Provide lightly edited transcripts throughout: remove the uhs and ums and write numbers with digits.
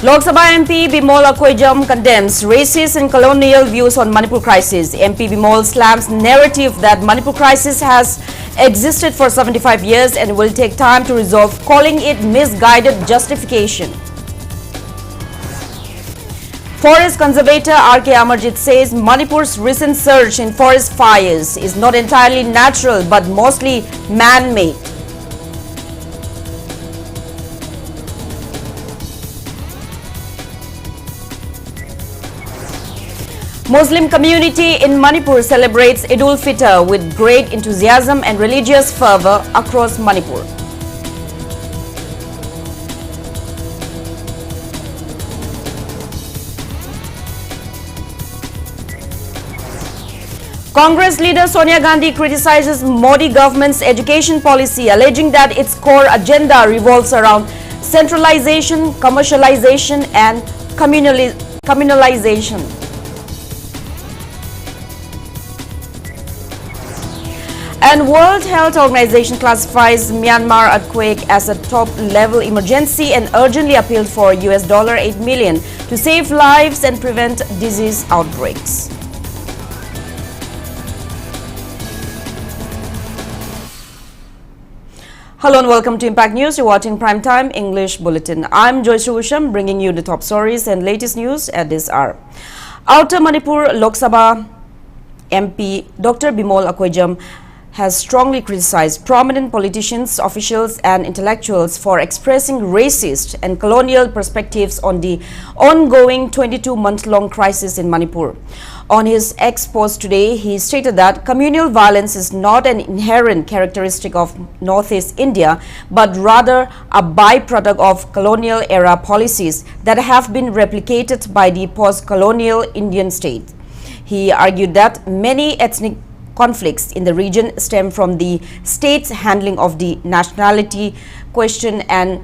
Lok Sabha MP Bimol Akoijam condemns racist and colonial views on Manipur crisis. MP Bimol slams narrative that Manipur crisis has existed for 75 years and will take time to resolve, calling it misguided justification. Forest conservator R.K. Amarjit says Manipur's recent surge in forest fires is not entirely natural but mostly man-made. Muslim community in Manipur celebrates Eid ul-Fitr with great enthusiasm and religious fervor across Manipur. Congress leader Sonia Gandhi criticizes Modi government's education policy, alleging that its core agenda revolves around centralization, commercialization and communalization. And World Health Organization classifies Myanmar earthquake as a top-level emergency and urgently appealed for $8 million to save lives and prevent disease outbreaks. Hello and welcome to Impact News. You're watching Primetime English Bulletin. I'm USHAM, bringing you the top stories and latest news at this hour. Outer Manipur Lok Sabha MP Dr. Bimol Akoijam has strongly criticized prominent politicians, officials and intellectuals for expressing racist and colonial perspectives on the ongoing 22-month-long crisis in Manipur. On his X post today, he stated that communal violence is not an inherent characteristic of Northeast India, but rather a byproduct of colonial-era policies that have been replicated by the post-colonial Indian state. He argued that many ethnic conflicts in the region stem from the state's handling of the nationality question and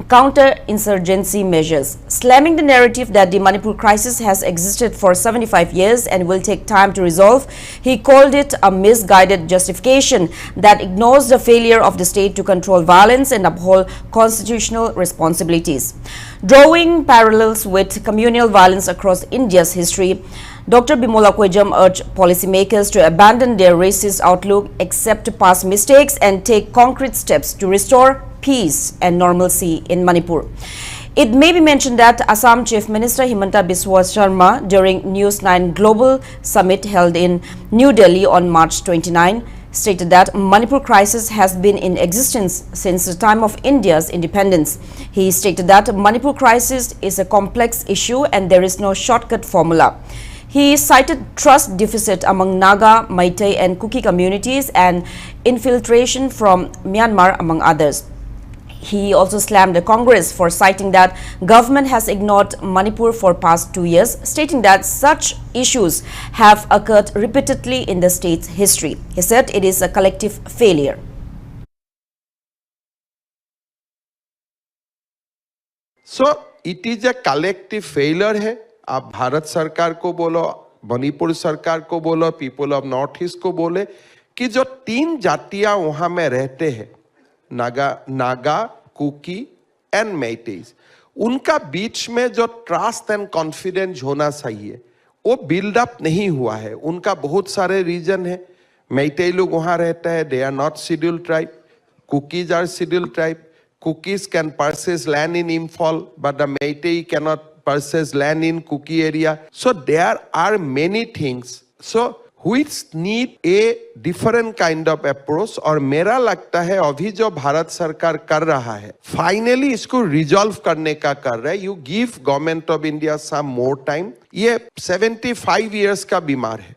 counter-insurgency measures, slamming the narrative that the Manipur crisis has existed for 75 years and will take time to resolve. He called it a misguided justification that ignores the failure of the state to control violence and uphold constitutional responsibilities. Drawing parallels with communal violence across India's history, Dr. Bimol Akoijam urged policymakers to abandon their racist outlook, accept past mistakes and take concrete steps to restore peace and normalcy in Manipur. It may be mentioned that Assam Chief Minister Himanta Biswa Sharma during News 9 Global Summit held in New Delhi on March 29 stated that Manipur crisis has been in existence since the time of India's independence. He stated that Manipur crisis is a complex issue and there is no shortcut formula. He cited trust deficit among Naga, Meitei and Kuki communities and infiltration from Myanmar among others. He also slammed the Congress for citing that government has ignored Manipur for past 2 years, stating that such issues have occurred repeatedly in the state's history. He said it is a collective failure. So it is a collective failure है. आप भारत सरकार को बोलो, मणिपुर सरकार को बोलो, people of north east को बोले कि जो 3 जातियां वहां में रहते हैं, नागा, कुकी एंड मेइटेज, उनका बीच में जो ट्रस्ट एंड कॉन्फिडेंस होना चाहिए वो बिल्ड अप नहीं हुआ है. उनका बहुत सारे रीजन है. मेइटेई लोग वहां रहते हैं, they are not scheduled tribe. Kukis are scheduled tribe. Cookies can purchase land in Imphal, but the Meitei cannot purchase land in Kuki area. So there are many things. So which need a different kind of approach. और मेरा लगता है अभी जो भारत सरकार कर रहा है, फाइनली इसको रिजॉल्व करने का कर रहा है. You give government of India some more time. ये 75 इयर्स का बीमार है.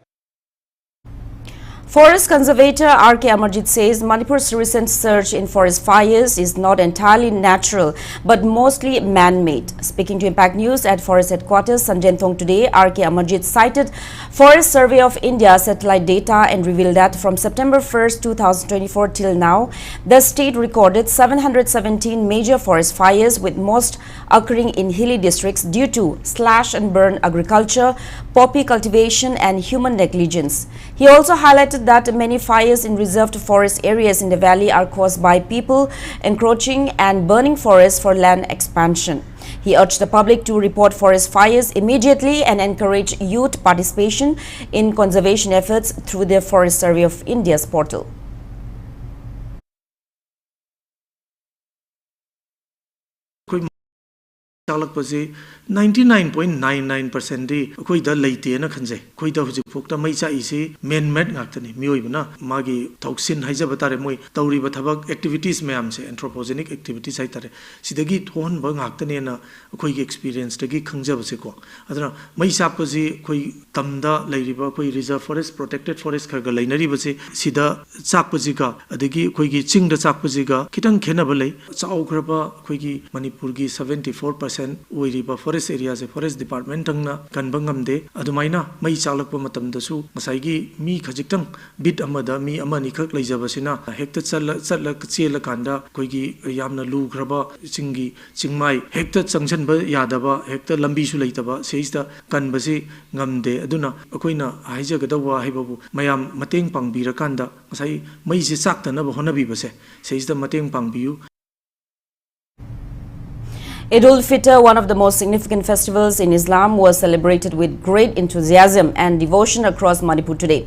Forest conservator R.K. Amarjit says Manipur's recent surge in forest fires is not entirely natural but mostly man-made. Speaking to Impact News at Forest Headquarters Sanjenthong today, R.K. Amarjit cited Forest Survey of India satellite data and revealed that from September 1st, 2024 till now, the state recorded 717 major forest fires, with most occurring in hilly districts due to slash and burn agriculture, poppy cultivation and human negligence. He also highlighted that many fires in reserved forest areas in the valley are caused by people encroaching and burning forests for land expansion. He urged the public to report forest fires immediately and encourage youth participation in conservation efforts through the Forest Survey of India's portal. Chalakpasi 99.99% di koi da leite na khanje koi da hujik phokta mai cha isi main made ngaktani mioi bana magi thoksin haija batare moi tauri ba thabak activities mayam se anthropogenic activities hai tare sidagi thon ba ngaktani na koi gi experience tagi khangja base ko adana mai sap ko ji koi tamda leiriba koi reserve forest protected forest kharga leinari base sida chak pa ji ga adagi koi gi ching da chak pa ji ga kitang khena ba lei chau khraba koi gi manipur gi 74% oiriba forest area se forest department tangna kanbangam de adumaina mai chalakpa matam da su masai gi mi khajiktang bit amada mi amani khak leijabasina hekta chatla chela kanda koi gi yamna lu graba chingi chingmai hekta changchan ba yadaba hekta lambi su leitaba seista kanbasi ngamde aduna akoina haija gadawa haibabu mayam mateng pangbira kanda masai mai se sakta na honabi base seista mateng pangbiu. Eid ul-Fitr, one of the most significant festivals in Islam, was celebrated with great enthusiasm and devotion across Manipur today.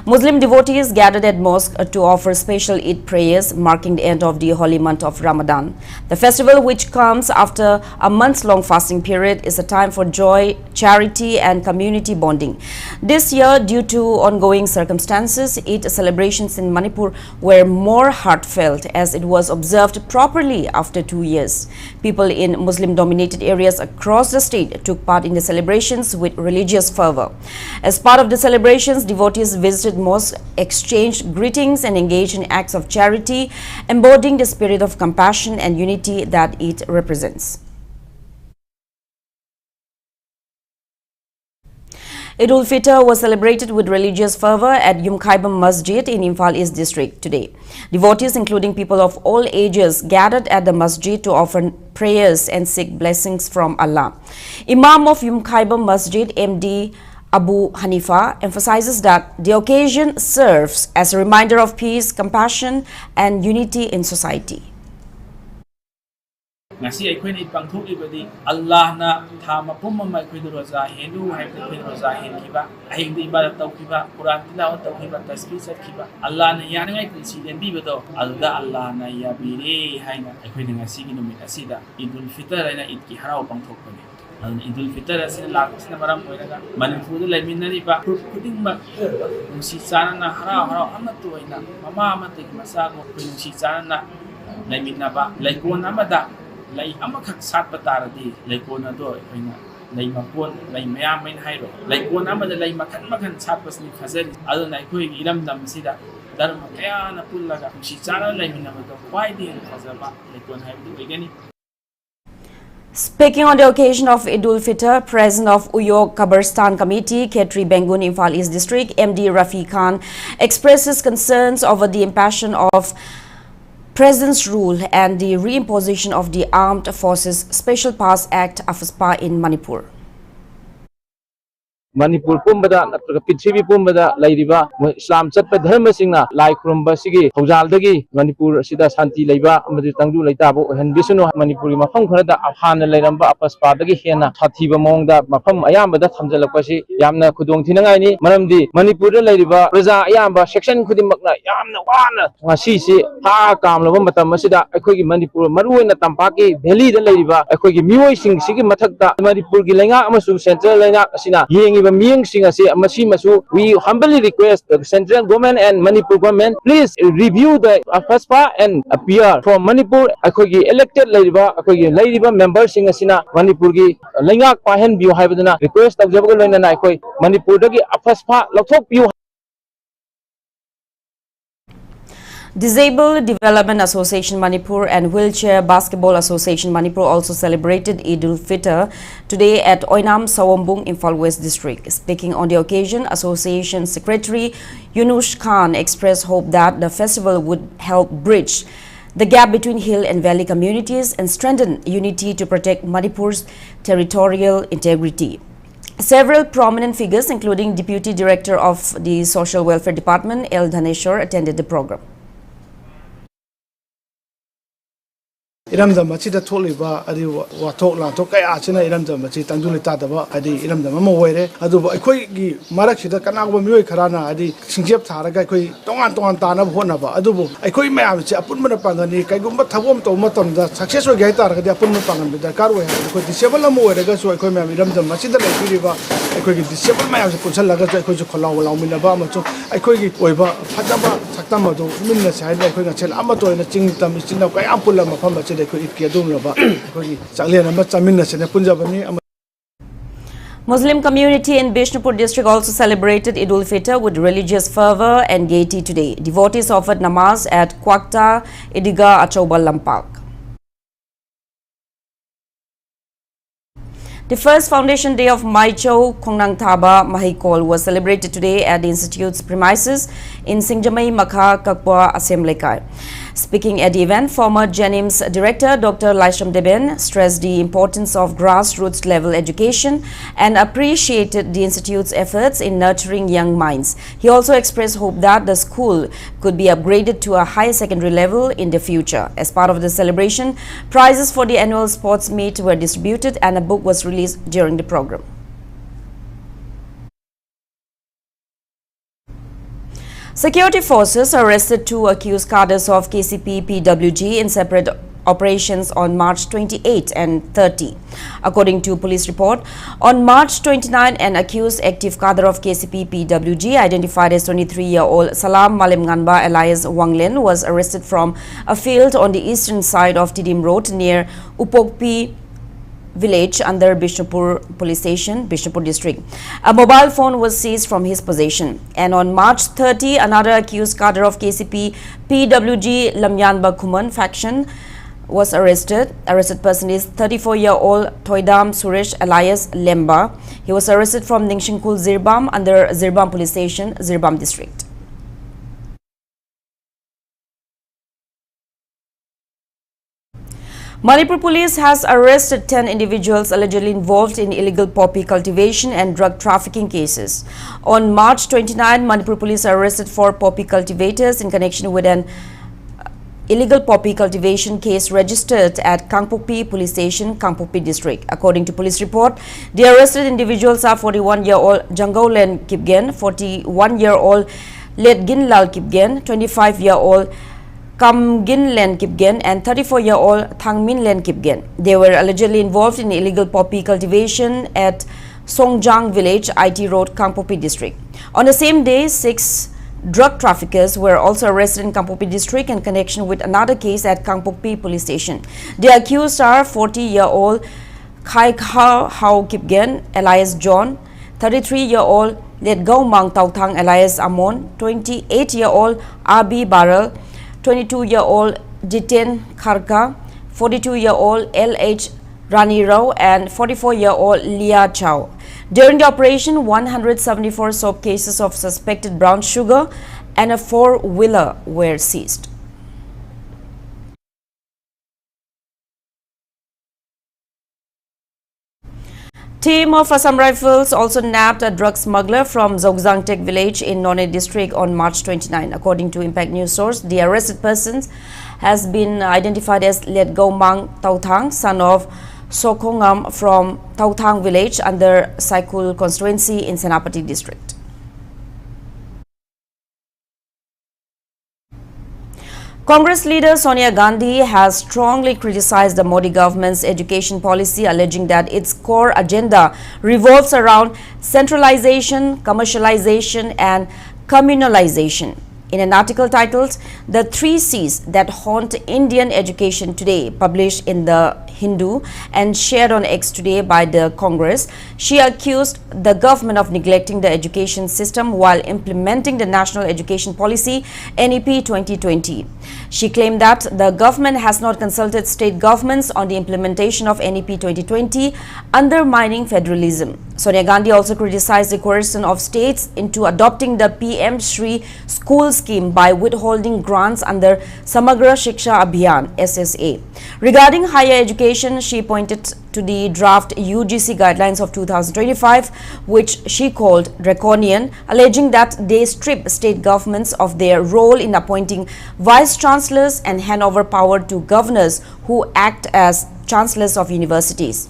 Muslim devotees gathered at mosque to offer special Eid prayers, marking the end of the holy month of Ramadan. The festival, which comes after a month-long fasting period, is a time for joy, charity and community bonding. This year, due to ongoing circumstances, Eid celebrations in Manipur were more heartfelt as it was observed properly after 2 years. People in Muslim-dominated areas across the state took part in the celebrations with religious fervor. As part of the celebrations, devotees visited mosques, exchanged greetings and engaged in acts of charity, embodying the spirit of compassion and unity that it represents. Eid ul-Fitr was celebrated with religious fervor at Yumkhaibam Masjid in Imphal East District today. Devotees, including people of all ages, gathered at the masjid to offer prayers and seek blessings from Allah. Imam of Yumkhaibam Masjid, MD Abu Hanifa, emphasizes that the occasion serves as a reminder of peace, compassion and unity in society. Ngasi aikoin it pangthokibadi Allah na thama pumma aikoin roza hindu haibda aikoin roza hinkiba ahing di ibadat tawkiba Quran tilawat tawkiba tasbih satkiba Allah na yanangai kunsi dembi bado alda Allah na yabire haina aikoin ngasi gi numit asida Idul Fitr aina idki harau pangthokpani adun Idul Fitr asina laksina maram oinaga Manipur da laiminari ba kuding ma kunsi chana na harau amatu aina mama amatu masago kunsi chana na laiminna ba laikon amada lai amakak sat pataradi lai kona do aina lai makon lai mayam main hairo lai kona amada lai makan sat pasni khazari aduna koi iram dam sida dharma kaya na pullaga si chara lai minama do kwai din khazaba lai kon haidu igani. Speaking on the occasion of Eid ul-Fitr, President of Uyog Kabarstan Committee, Khetri Bengun, Imphal East District, MD Rafi Khan, expresses concerns over the impassion of President's rule and the reimposition of the Armed Forces Special Powers Act (AFSPA) in Manipur. Manipur pumbada natraga Prithvi pumbada lairiba Islam chatpa dharma singna lai khurumba sigi hojaldagi Manipur sida shanti leiba amadi tangdu leitabo hanbisunu Manipur gi mafam kharada afhana leiramba apaspa dagi hena thathiba mongda mafam ayambada thamjalakpasi yamna khudong thinangai ni maramdi Manipur da leiriba praja ayamba section khudimakna yamna wana ngasi si ha kamlaba matam asida akhoi gi Manipur maruena tampaki valley da leiriba akhoi gi mioi sing sigi mathakta Manipur gi lenga amasu central lenga asina yengi we humbly request the central government and Manipur government, please review the AFSPA and appear from Manipur. Akogi elected Ladiba members sing asina Manipur gi Lengak Pahen view Habadana request of Jabagal and Akoi Manipur dagi AFSPA Lotok view. Disabled Development Association Manipur and Wheelchair Basketball Association Manipur also celebrated Eid ul-Fitr today at Oinam Sawombung, Imphal West District. Speaking on the occasion, Association Secretary Yunush Khan expressed hope that the festival would help bridge the gap between hill and valley communities and strengthen unity to protect Manipur's territorial integrity. Several prominent figures, including Deputy Director of the Social Welfare Department, L. Dhaneshwar, attended the program. iramdam achida tholiba adi wathok la thok kaya achina iramdam achi tangduli tadaba adi iramdam ama oire adu akhoi gi marak sida kanagba mioi kharana adi singjep tharaga akhoi tongan tana hona ba adu akhoi mayam chi apunma pangani kaigumba thagom to matom da success oi gai tar ga apunma pangan da kar oi akhoi disable ama oire ga so akhoi mayam iramdam achida laipiriba akhoi gi disable mayam se punsal laga so akhoi kholaw law min ba ma chu akhoi gi oiba phajaba saktam adu minna sai da akhoi ga chel ama to ina chingtam chinaw kay ampul ma pham achida akhoi itki adum la ba akhoi chaklen ama chamin na se punjabani Muslim community in Bishnupur district also celebrated Eid ul-Fitr with religious fervor and gaiety today. Devotees offered namaz at Kwakta Idiga Achobal Lampak. The first foundation day of Maicho Kongnang Thaba Mahikol was celebrated today at the institute's premises in Singjamai Makha Kakwa Assembly. Speaking at the event, former Jennings director Dr. Laishram Deben stressed the importance of grassroots level education and appreciated the institute's efforts in nurturing young minds. He also expressed hope that the school could be upgraded to a higher secondary level in the future. As part of the celebration, prizes for the annual sports meet were distributed and a book was released during the program. Security forces arrested two accused cadres of KCP PWG in separate operations on March 28 and 30. According to police report, on March 29, an accused active cadre of KCP PWG identified as 23-year-old Salam Malimnganba alias Wanglen was arrested from a field on the eastern side of Tidim Road near Upokpi village under Bishnupur police station, Bishnupur district. A mobile phone was seized from his possession. And on March 30, another accused cadre of KCP PWG Lamyanba Kuman faction was arrested. Arrested person is 34-year-old Toidam Suresh alias Lemba. He was arrested from Ningshinkul Zirbam under Zirbam police station, Zirbam district. Manipur police has arrested 10 individuals allegedly involved in illegal poppy cultivation and drug trafficking cases. On March 29, Manipur police arrested 4 poppy cultivators in connection with an illegal poppy cultivation case registered at Kangpokpi police station, Kangpokpi district. According to police report, the arrested individuals are 41-year-old Jangolen Kipgen, 41-year-old Letgin Kipgen, 25-year-old Kamgin Len Kipgen and 34-year-old Thangmin Len Kipgen. They were allegedly involved in illegal poppy cultivation at Songjang village, IT Road, Kangpokpi district. On the same day, 6 drug traffickers were also arrested in Kangpokpi district in connection with another case at Kangpokpi police station. The accused are 40-year-old Khai Hao Kipgen alias John, 33-year-old Letgao Mang Tautang alias Amon, 28-year-old Abi Barrel, 22-year-old Jiten Kharka, 42-year-old LH Rani Rao and 44-year-old Lia Chow. During the operation, 174 soap cases of suspected brown sugar and a 4-wheeler were seized. Team of Assam Rifles also nabbed a drug smuggler from Zogzangtek village in None district on March 29. According to Impact News source, the arrested persons has been identified as Letgao Mang Tautang, son of Sokongam from Tautang village under Saikul constituency in Senapati district. Congress leader Sonia Gandhi has strongly criticized the Modi government's education policy, alleging that its core agenda revolves around centralization, commercialization and communalization. In an article titled "The 3 C's That Haunt Indian Education Today," published in the Hindu and shared on X today by the Congress, she accused the government of neglecting the education system while implementing the National Education Policy NEP 2020. She claimed that the government has not consulted state governments on the implementation of NEP 2020, undermining federalism. Sonia Gandhi also criticized the coercion of states into adopting the PM Shri school scheme by withholding grants under Samagra Shiksha Abhiyan (SSA). Regarding higher education Education, she pointed to the draft UGC guidelines of 2025, which she called draconian, alleging that they strip state governments of their role in appointing vice-chancellors and hand over power to governors who act as chancellors of universities.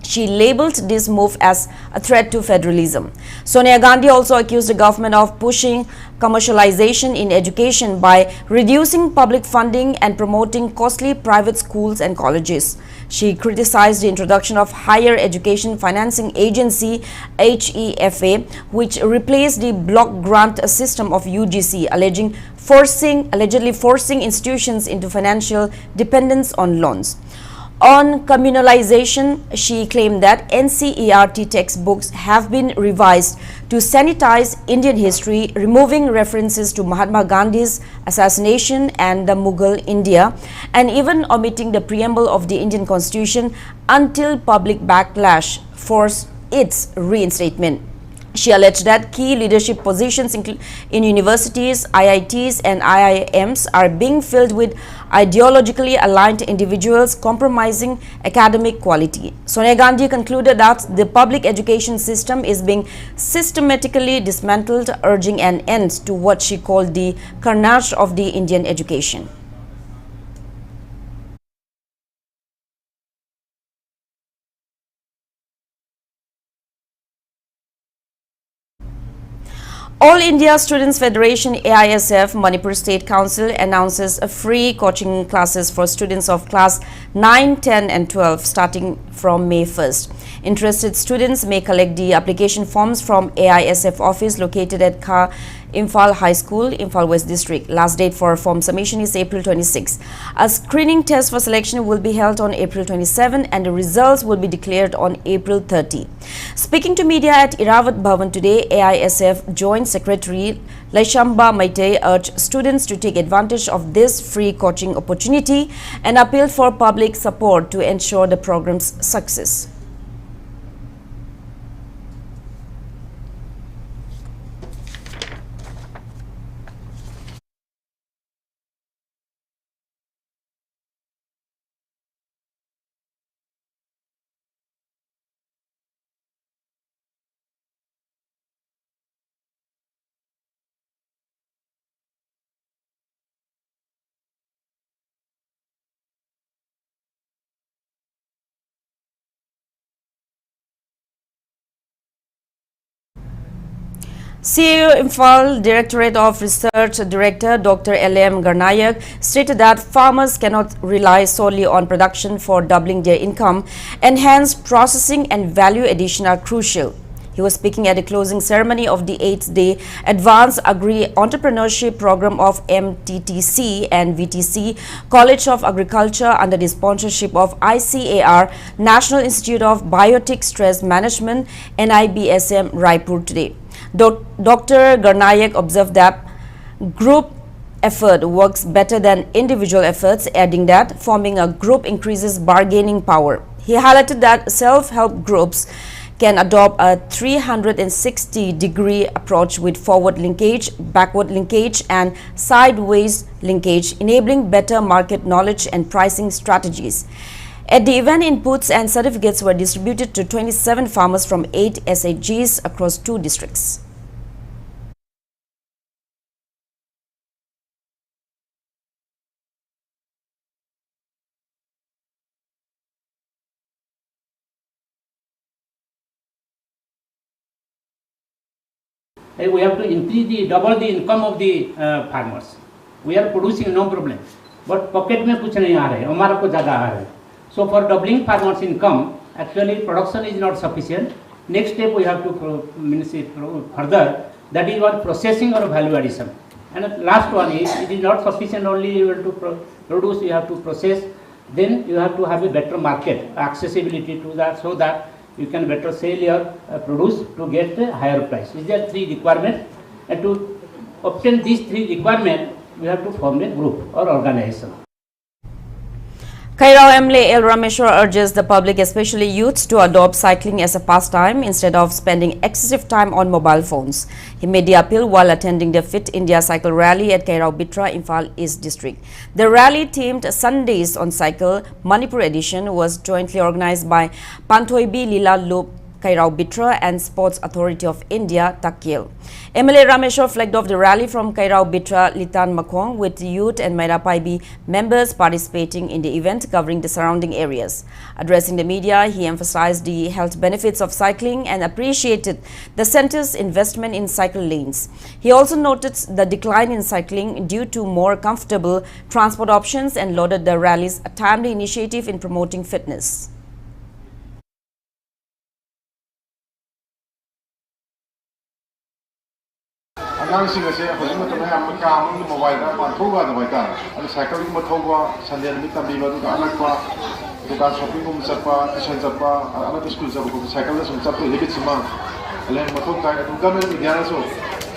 She labeled this move as a threat to federalism. Sonia Gandhi also accused the government of pushing commercialization in education by reducing public funding and promoting costly private schools and colleges. She criticized the introduction of Higher Education Financing Agency (HEFA), which replaced the block grant system of UGC, allegedly forcing institutions into financial dependence on loans. On communalization, she claimed that NCERT textbooks have been revised to sanitize Indian history, removing references to Mahatma Gandhi's assassination and the Mughal India, and even omitting the preamble of the Indian Constitution until public backlash forced its reinstatement. She alleged that key leadership positions in universities, IITs and IIMs are being filled with ideologically aligned individuals compromising academic quality. Sonia Gandhi concluded that the public education system is being systematically dismantled, urging an end to what she called the carnage of the Indian education. All India Students Federation AISF Manipur State Council announces a free coaching classes for students of class 9, 10 and 12 starting from May 1st. Interested students may collect the application forms from AISF office located at Imphal High School, Imphal West District. Last date for form submission is April 26. A screening test for selection will be held on April 27 and the results will be declared on April 30. Speaking to media at Iravat Bhavan today, AISF Joint Secretary Laishamba Maitei urged students to take advantage of this free coaching opportunity and appealed for public support to ensure the program's success. CEO Imphal Directorate of Research Director Dr. L.M. Garnayak stated that farmers cannot rely solely on production for doubling their income, and hence processing and value addition are crucial. He was speaking at the closing ceremony of the 8th-day Advanced Agri-Entrepreneurship Program of MTTC and VTC College of Agriculture under the sponsorship of ICAR, National Institute of Biotic Stress Management, NIBSM, Raipur today. Dr. Garnayak observed that group effort works better than individual efforts, adding that forming a group increases bargaining power. He highlighted that self-help groups can adopt a 360-degree approach with forward linkage, backward linkage, and sideways linkage, enabling better market knowledge and pricing strategies. At the event, inputs and certificates were distributed to 27 farmers from 8 SHGs across 2 districts. We have to increase double the income of the farmers. We are producing no problem, but pocket में कुछ नहीं आ रहे, हमारा को ज़्यादा आ रहे. So for doubling farmers' income, actually production is not sufficient. Next step we have to further, that is one processing or value addition. And the last one is, it is not sufficient only you have to produce, you have to process. Then you have to have a better market accessibility to that, so that you can better sell your produce to get a higher price. These are 3 requirements, and to obtain these 3 requirements, we have to form a group or organization. Kairao MLA L. Rameshwar urges the public, especially youths, to adopt cycling as a pastime instead of spending excessive time on mobile phones. He made the appeal while attending the Fit India Cycle Rally at Kairao Bitra, Imphal East District. The rally, themed Sundays on Cycle, Manipur edition, was jointly organized by Panthoibi Lila Loop, Kairao Bitra and Sports Authority of India, Takyel. MLA Rameshwar flagged off the rally from Kairao Bitra, Litan Makwang, with youth and Mairapaibi members participating in the event covering the surrounding areas. Addressing the media, he emphasized the health benefits of cycling and appreciated the centre's investment in cycle lanes. He also noted the decline in cycling due to more comfortable transport options and lauded the rally's timely initiative in promoting fitness. ꯑꯉꯥꯡꯁꯤꯡ ꯑꯁꯦ ꯍꯧꯖꯤꯛ ꯃꯇꯝꯗ ꯌꯥꯝꯅ ꯀꯥ ꯑꯃꯒꯤ ꯃꯣꯕꯥꯏꯜꯗ ꯄꯥꯟꯊꯣꯛꯎ ꯌꯥꯗꯕ ꯍꯥꯏꯇꯥꯔꯦ ꯑꯗꯨ ꯁꯥꯏꯀꯜꯒꯨꯝꯕ ꯊꯧꯕ ꯁꯟꯗꯦ ꯅꯨꯃꯤꯠ ꯇꯝꯕꯤꯕ ꯑꯗꯨꯒ ꯑꯅꯛꯄ ꯗꯨꯀꯥꯟ ꯁꯣꯄꯤꯡꯒꯨꯝꯕ ꯆꯠꯄ ꯇꯨꯏꯁꯟ ꯆꯠꯄ ꯑꯅꯛꯄ ꯁ꯭ꯀꯨꯜ ꯆꯠꯄ ꯈꯣꯠꯄ ꯁꯥꯏꯀꯜꯗ ꯁꯨꯝ ꯆꯠꯄꯒꯤ ꯍꯦꯕꯤꯠꯁꯤꯃ ꯂꯩꯍꯟꯕ ꯃꯊꯧ ꯇꯥꯏ ꯑꯗꯨ ꯒꯚꯔꯟꯃꯦꯟꯠ ꯏꯟꯗꯤꯌꯥꯅꯁꯨ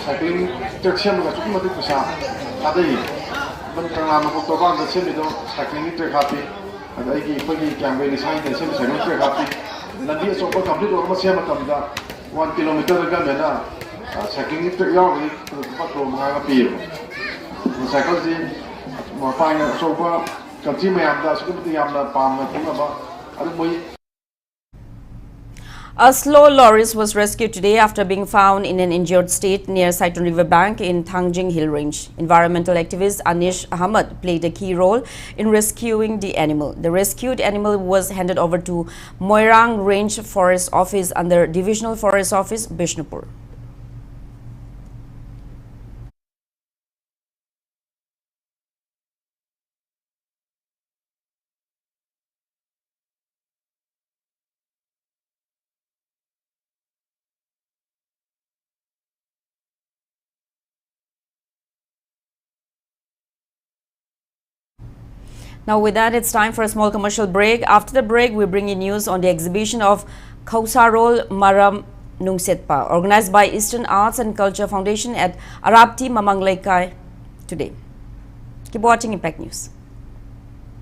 ꯁꯥꯏꯀ꯭ꯂꯤꯡ ꯇ꯭ꯔꯦꯛ ꯁꯦꯝꯃꯒ ꯑꯁꯨꯛꯀꯤ ꯃꯇꯤꯛ ꯄꯩꯁꯥ ꯊꯥꯗꯩ ꯑꯗꯨꯝ ꯀꯪꯂꯥ ꯃꯀꯣꯛ ꯇꯣꯔꯕꯥꯟꯗ ꯁꯦꯝꯃꯤꯗꯣ ꯁꯥꯏꯀ꯭ꯂꯤꯡꯒꯤ ꯇ꯭ꯔꯦꯛ ꯍꯥꯞꯄꯤ ꯑꯗ ꯑꯩꯈꯣꯏꯒꯤ ꯀ꯭ꯌꯥꯝꯒꯩ ꯂꯩꯁꯥꯡꯗ ꯁꯦꯝꯕ ꯁꯥꯏꯀ꯭ꯂꯤꯡ ꯇ꯭ꯔꯦꯛ ꯍꯥꯞꯄꯤ ꯂꯝꯕꯤ ꯑꯆꯧꯕ ꯀꯝꯄ꯭ꯂꯤꯠ ꯑꯣꯏꯕ ꯑꯃ ꯁꯦꯝꯕ ꯃꯇꯝꯗ 1 ꯀꯤꯂꯣꯃꯤꯇꯔꯗ ꯒꯚꯔꯟꯃꯦꯟꯠꯅ cycling trip yawi patro mga pir cycle ji mapang so ba country mayam da sukut yam na pam na thunga ba adu moi. A slow lorry was rescued today after being found in an injured state near Saiton River bank in Thangjing Hill Range. Environmental activist Anish Ahmad played a key role in rescuing the animal. The rescued animal was handed over to Moirang Range Forest Office under Divisional Forest Office, Bishnupur. Now with that, it's time for a small commercial break. After the break, we bring you news on the exhibition of Kausarol Maram Nungsetpa, organized by Eastern Arts and Culture Foundation at Arapti Mamanglaikai today. Keep watching Impact News.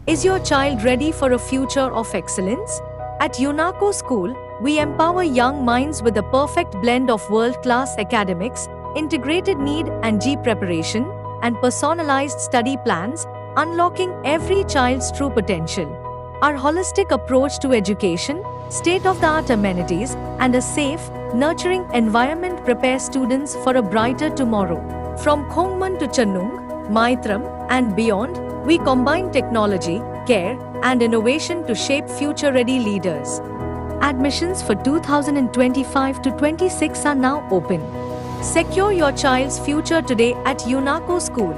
Is your child ready for a future of excellence? At UNACO School, we empower young minds with a perfect blend of world-class academics, integrated need and G preparation, and personalized study plans, unlocking every child's true potential. Our holistic approach to education, state-of-the-art amenities, and a safe, nurturing environment prepare students for a brighter tomorrow. From Khongman to Channung, Maitram, and beyond, we combine technology, care, and innovation to shape future-ready leaders. Admissions for 2025 to 26 are now open. Secure your child's future today at UNACO School.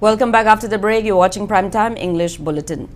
Welcome back after the break. You're watching Primetime English Bulletin.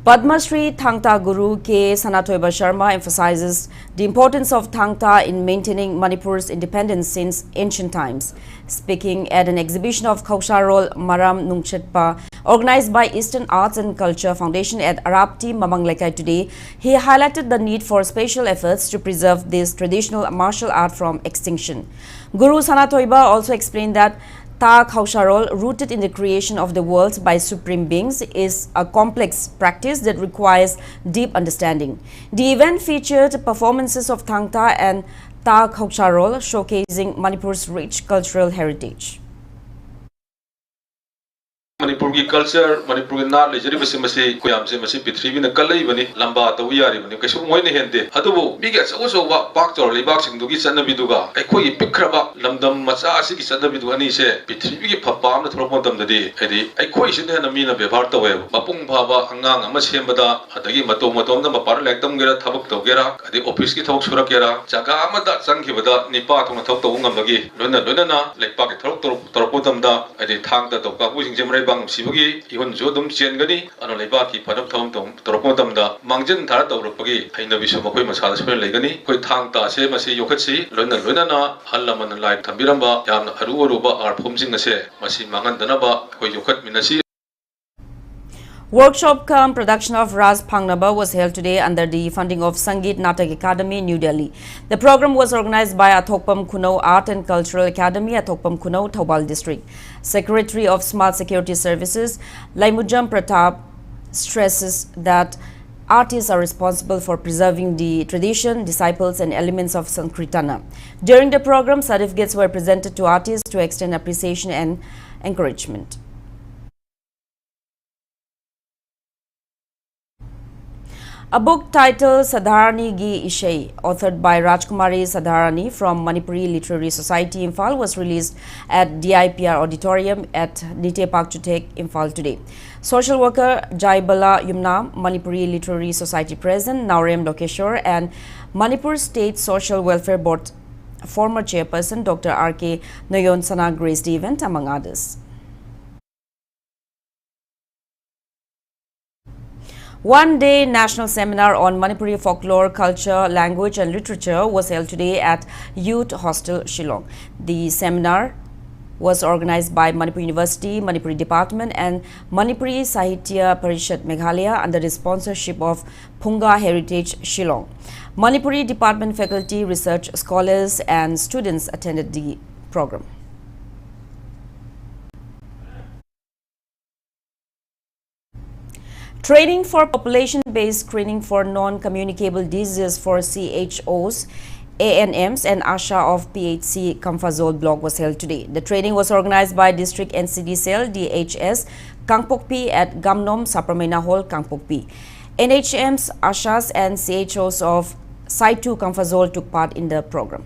Padma Shri Thangta Guru K. Sanatoiba Sharma emphasizes the importance of Thangta in maintaining Manipur's independence since ancient times. Speaking at an exhibition of Kausarol Maram Nungsetpa, organized by Eastern Arts and Culture Foundation at Arapti Mamanglaikai today, he highlighted the need for special efforts to preserve this traditional martial art from extinction. Guru Sanatoiba also explained that Ta Kausarol, rooted in the creation of the world by supreme beings, is a complex practice that requires deep understanding. The event featured performances of Thangta and Ta Kausarol, showcasing Manipur's rich cultural heritage. Manipur की culture, Manipur की नार लेजरी बसे मसे कोई हमसे मसे पृथ्वी में कल ही बनी लंबा तो हुई यारी बनी कैसे मोय नहीं हेंदे अतो वो बिगे सो वा पाक चोर लेबाक सिंधु की सन्न बिदुगा ऐ कोई पिखरबा लमदम मचा आसी की सन्न बिदु अनी से पृथ्वी की फपाम न थोरपो दम ददी हेदी ऐ कोई सिने न मीना व्यवहार तो है मपुंग भाबा अंगांग अम सेमबदा अदगी मतो मतो न मपार लेक्तम गेरा थबक तो गेरा अदि ऑफिस की थबक सुरक गेरा जगा अमदा संखिबदा निपा थों थक तो ngambagi लोना लोना ना लेपा के थरक तोरपो दमदा अदि थांग ता तो का बुसिंग जेमरे bang sibagi ihon jo dum chen gani ano leba ki phanam thom tom torpo tam da mangjen thar tawrupagi haina bisu makoi masal spel legani koi thang ta se masi yokhatsi loina na hallaman lai thambiramba yamna aru ba ar phumjing ase masi mangan dana ba koi yokhat minasi. Workshop cum production of Ras Phangnaba was held today under the funding of Sangeet Natak Academy, New Delhi. The program was organized by Athokpam Kuno Art and Cultural Academy, Athokpam Kuno, Thoubal District. Secretary of Smart Security Services, Laimujam Pratap, stresses that artists are responsible for preserving the tradition, disciples and elements of Sankirtana. During the program, certificates were presented to artists to extend appreciation and encouragement. A book titled Sadharani Gi Ishai, authored by Rajkumari Sadharani from Manipuri Literary Society, Imphal, was released at DIPR Auditorium at Nite Park Chutek, Imphal today. Social worker Jaibala Yumna, Manipuri Literary Society President Naurem Lokeshwar, and Manipur State Social Welfare Board former chairperson Dr. R.K. Noyon Sana graced the event, among others. One-day national seminar on Manipuri folklore, culture, language and literature was held today at Youth Hostel, Shillong. The seminar was organized by Manipur University, Manipuri Department and Manipuri Sahitya Parishad Meghalaya under the sponsorship of Phunga Heritage, Shillong. Manipuri Department faculty, research scholars and students attended the program. Training for population-based screening for non-communicable diseases for CHOs, ANMs and ASHA of PHC Kamphazol block was held today. The training was organized by District NCD Cell DHS Kangpokpi at Gamnom Sapramena Hall, Kangpokpi. NHMs, ASHAs and CHOs of Site 2 Kamphazol took part in the program.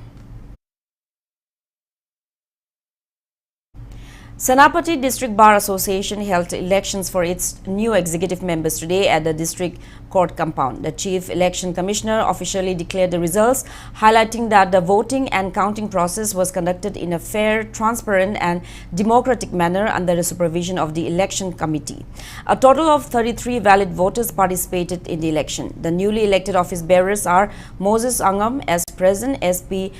Senapati District Bar Association held elections for its new executive members today at the district court compound. The Chief Election Commissioner officially declared the results, highlighting that the voting and counting process was conducted in a fair, transparent and democratic manner under the supervision of the election committee. A total of 33 valid voters participated in the election. The newly elected office bearers are Moses Angam as President, SP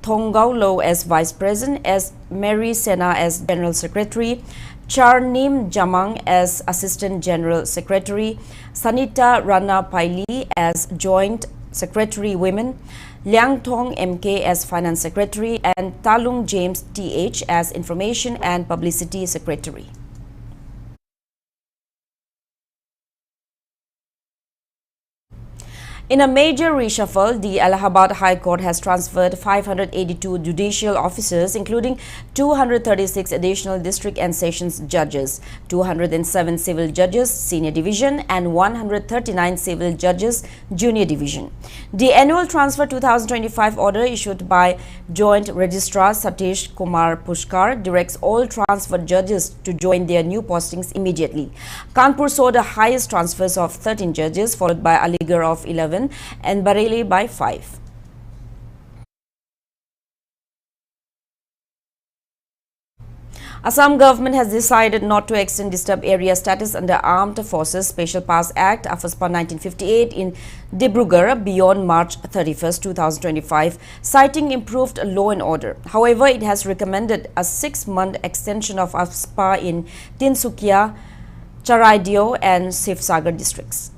Thongaulo as Vice President, as Mary Sena as General Secretary, Charnim Jamang as Assistant General Secretary, Sanita Rana Paili as Joint Secretary Women, Liang Thong MK as Finance Secretary and Talung James TH as Information and Publicity Secretary. In a major reshuffle, the Allahabad High Court has transferred 582 judicial officers, including 236 additional district and sessions judges, 207 civil judges, senior division, and 139 civil judges, junior division. The annual transfer 2025 order issued by Joint Registrar Satish Kumar Pushkar directs all transferred judges to join their new postings immediately. Kanpur saw the highest transfers of 13 judges, followed by Aligarh of 11 and Bareilly by 5. Assam government has decided not to extend disturbed area status under Armed Forces Special Pass Act AFSPA 1958 in Dibrugarh beyond March 31, 2025, citing improved law and order. However, it has recommended a 6-month extension of AFSPA in Tinsukia, Charaidio and Sivsagar districts.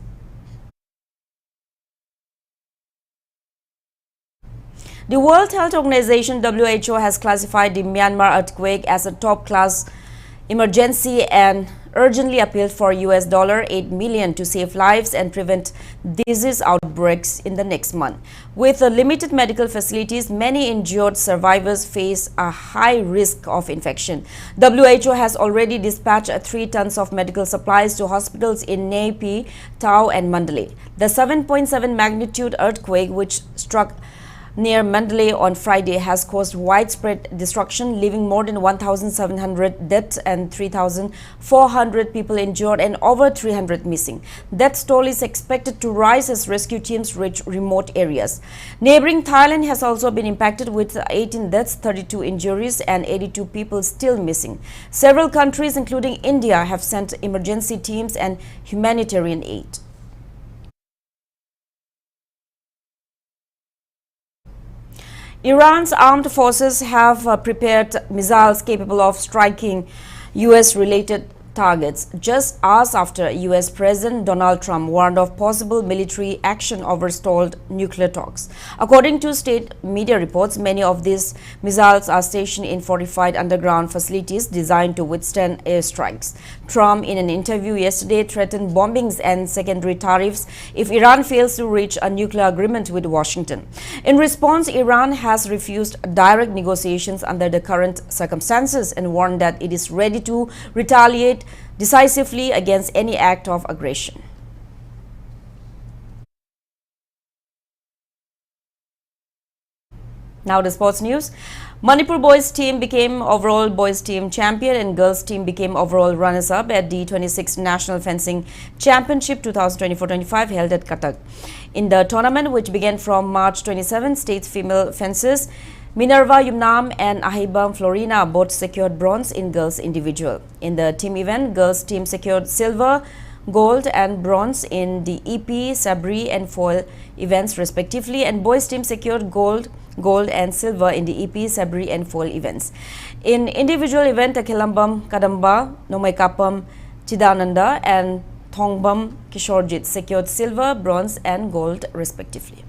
The World Health Organization (WHO) has classified the Myanmar earthquake as a top-class emergency and urgently appealed for $8 million to save lives and prevent disease outbreaks in the next month. With limited medical facilities, many injured survivors face a high risk of infection. WHO has already dispatched 3 tons of medical supplies to hospitals in Nay Pyi, Tau and Mandalay. The 7.7 magnitude earthquake, which struck near Mandalay on Friday, has caused widespread destruction, leaving more than 1,700 dead and 3,400 people injured and over 300 missing. Death toll is expected to rise as rescue teams reach remote areas. Neighboring Thailand has also been impacted with 18 deaths, 32 injuries and 82 people still missing. Several countries, including India, have sent emergency teams and humanitarian aid. Iran's armed forces have prepared missiles capable of striking US-related targets just hours after US President Donald Trump warned of possible military action over stalled nuclear talks. According to state media reports, many of these missiles are stationed in fortified underground facilities designed to withstand airstrikes. Trump, in an interview yesterday, threatened bombings and secondary tariffs if Iran fails to reach a nuclear agreement with Washington. In response, Iran has refused direct negotiations under the current circumstances and warned that it is ready to retaliate decisively against any act of aggression. Now the sports news. Manipur boys team became overall boys team champion and girls team became overall runners-up at the 26th National Fencing Championship 2024-25 held at Cuttack. In the tournament, which began from March 27, state's female fencers Minerva Yumnam and Ahibam Florina both secured bronze in girls individual. In the team event, girls team secured silver, gold and bronze in the EP, Sabri and foil events respectively, and boys team secured gold and silver in the EP, Sabri and foil events. In individual event, Akilambam Kadamba, Nomaikapam Chidananda and Thongbam Kishorjit secured silver, bronze and gold respectively.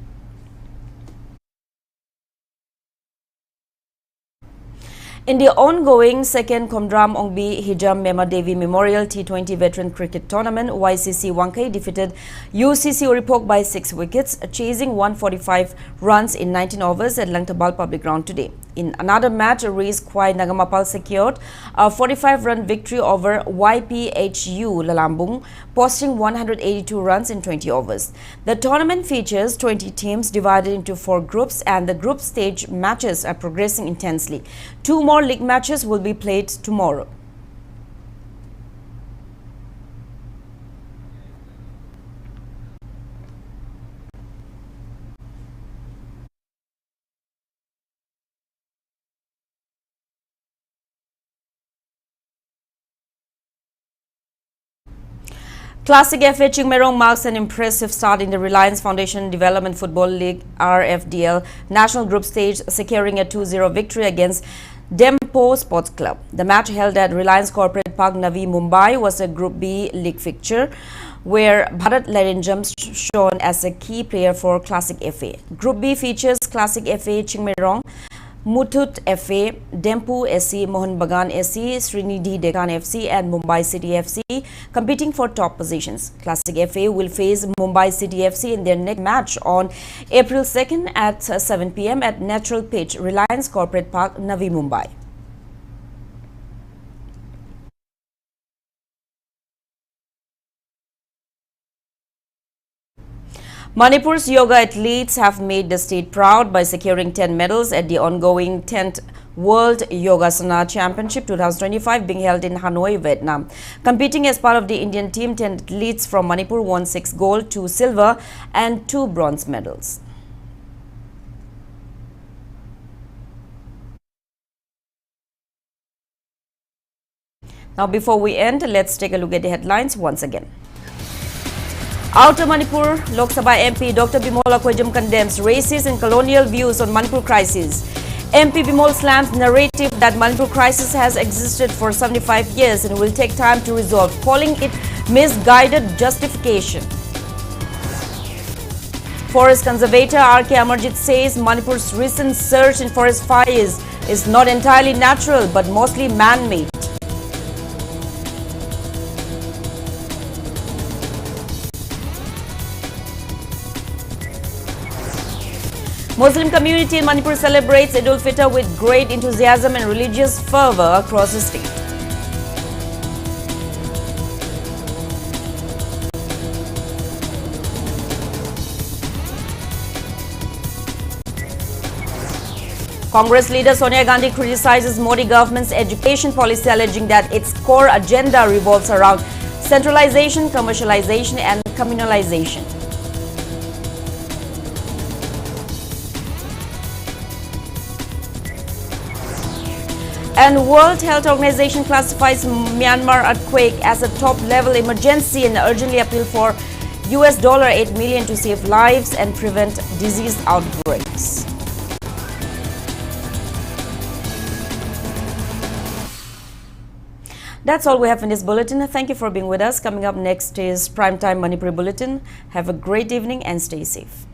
In the ongoing second Komdram Ongbi Hijam Mema Devi Memorial T20 Veteran Cricket Tournament, YCC Wankai defeated UCC Oripok by 6 wickets, chasing 145 runs in 19 overs at Langtabal Public Ground today. In another match, Rees Kwai Nagamapal secured a 45-run victory over YPHU Lalambung, posting 182 runs in 20 overs. The tournament features 20 teams divided into 4 groups, and the group stage matches are progressing intensely. 2 more league matches will be played tomorrow. Classic FA Chingmerong marks an impressive start in the Reliance Foundation Development Football League RFDL National Group Stage, securing a 2-0 victory against Dempo Sports Club. The match held at Reliance Corporate Park, Navi Mumbai was a Group B league fixture where Bharat Larinjam shown as a key player for Classic FA. Group B features Classic FA Chingmerong, Mutut FA, Dempu SC, Mohan Bagan SC, Srinidhi Deccan FC and Mumbai City FC competing for top positions. Classic FA will face Mumbai City FC in their next match on April 2nd at 7 p.m. at Natural Pitch, Reliance Corporate Park, Navi Mumbai. Manipur's yoga athletes have made the state proud by securing 10 medals at the ongoing 10th World Yogasana Championship 2025 being held in Hanoi, Vietnam. Competing as part of the Indian team, 10 athletes from Manipur won 6 gold, 2 silver and 2 bronze medals. Now before we end, let's take a look at the headlines once again. Outer Manipur, Lok Sabha MP Dr. Bimola Koijam condemns racist and colonial views on Manipur crisis. MP Bimol slams narrative that Manipur crisis has existed for 75 years and will take time to resolve, calling it misguided justification. Forest conservator R.K. Amarjit says Manipur's recent surge in forest fires is not entirely natural but mostly man-made. Muslim community in Manipur celebrates Eid al-Fitr with great enthusiasm and religious fervor across the state. Congress leader Sonia Gandhi criticizes Modi government's education policy, alleging that its core agenda revolves around centralization, commercialization and communalization. And World Health Organization classifies Myanmar earthquake as a top-level emergency and urgently appeal for $8 million to save lives and prevent disease outbreaks. That's all we have in this bulletin. Thank you for being with us. Coming up next is Primetime Manipur Bulletin. Have a great evening and stay safe.